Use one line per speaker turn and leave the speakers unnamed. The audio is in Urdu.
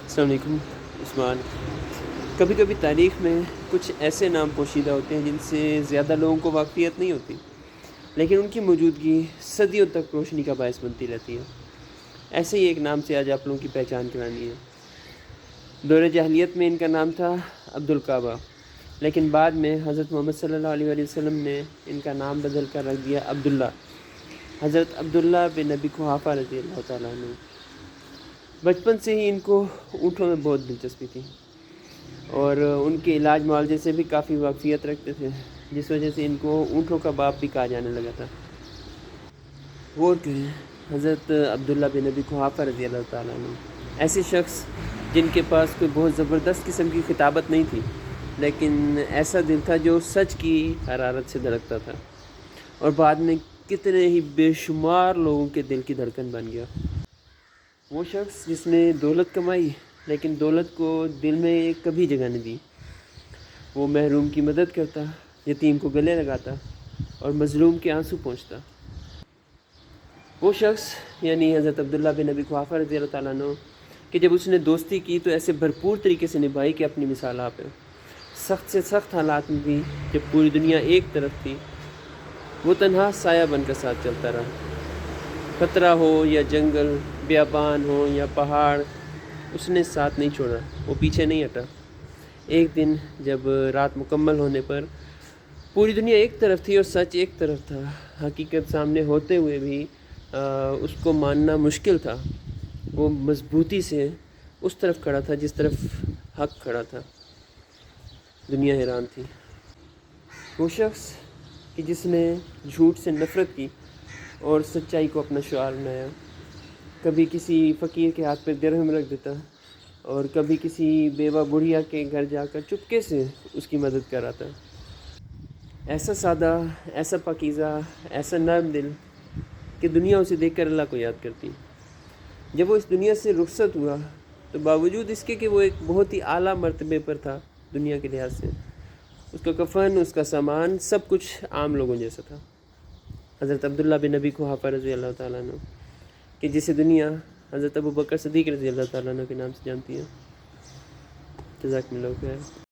السلام علیکم عثمان۔ کبھی کبھی تاریخ میں کچھ ایسے نام پوشیدہ ہوتے ہیں جن سے زیادہ لوگوں کو واقفیت نہیں ہوتی، لیکن ان کی موجودگی صدیوں تک روشنی کا باعث بنتی رہتی ہے۔ ایسے ہی ایک نام سے آج آپ لوگوں کی پہچان کرانی ہے۔ دور جاہلیت میں ان کا نام تھا عبدالکعبہ، لیکن بعد میں حضرت محمد صلی اللہ علیہ وسلم نے ان کا نام بدل کر رکھ دیا عبداللہ۔ حضرت عبداللہ بن ابی قحافہ رضی اللہ تعالیٰ عنہ۔ بچپن سے ہی ان کو اونٹوں میں بہت دلچسپی تھی اور ان کے علاج معالجے سے بھی کافی واقفیت رکھتے تھے، جس وجہ سے ان کو اونٹوں کا باپ بھی کہا جانے لگا تھا۔ غور کریں، حضرت عبداللہ بن ابی قحافہ رضی اللہ تعالیٰ عنہ، ایسے شخص جن کے پاس کوئی بہت زبردست قسم کی خطابت نہیں تھی، لیکن ایسا دل تھا جو سچ کی حرارت سے دھڑکتا تھا، اور بعد میں کتنے ہی بے شمار لوگوں کے دل کی دھڑکن بن گیا۔ وہ شخص جس نے دولت کمائی لیکن دولت کو دل میں کبھی جگہ نہیں دی۔ وہ محروم کی مدد کرتا، یتیم کو گلے لگاتا اور مظلوم کے آنسو پونچھتا۔ وہ شخص یعنی حضرت عبداللہ بن ابی قحافہ رضی اللہ تعالیٰ عنہ کہ جب اس نے دوستی کی تو ایسے بھرپور طریقے سے نبھائی کہ اپنی مثال آپ ہے۔ سخت سے سخت حالات میں بھی جب پوری دنیا ایک طرف تھی، وہ تنہا سایہ بن کر ساتھ چلتا رہا۔ خطرہ ہو یا جنگل، بیابان ہو یا پہاڑ، اس نے ساتھ نہیں چھوڑا، وہ پیچھے نہیں ہٹا۔ ایک دن جب رات مکمل ہونے پر پوری دنیا ایک طرف تھی اور سچ ایک طرف تھا، حقیقت سامنے ہوتے ہوئے بھی اس کو ماننا مشکل تھا، وہ مضبوطی سے اس طرف کھڑا تھا جس طرف حق کھڑا تھا۔ دنیا حیران تھی۔ وہ شخص کہ جس نے جھوٹ سے نفرت کی اور سچائی کو اپنا شعار بنایا، کبھی کسی فقیر کے ہاتھ پہ درہم رکھ دیتا اور کبھی کسی بیوہ بڑھیا کے گھر جا کر چپکے سے اس کی مدد کراتا۔ ایسا سادہ، ایسا پاکیزہ، ایسا نرم دل کہ دنیا اسے دیکھ کر اللہ کو یاد کرتی۔ جب وہ اس دنیا سے رخصت ہوا تو باوجود اس کے کہ وہ ایک بہت ہی اعلیٰ مرتبے پر تھا دنیا کے لحاظ سے، اس کا کفن، اس کا سامان، سب کچھ عام لوگوں جیسا تھا۔ حضرت عبداللہ بن ابی قحافہ رضی اللہ تعالیٰ عنہ کہ جسے دنیا حضرت ابوبکر صدیق رضی اللہ تعالیٰ عنہ کے نام سے جانتی ہے۔ جزاکم اللہ خیر۔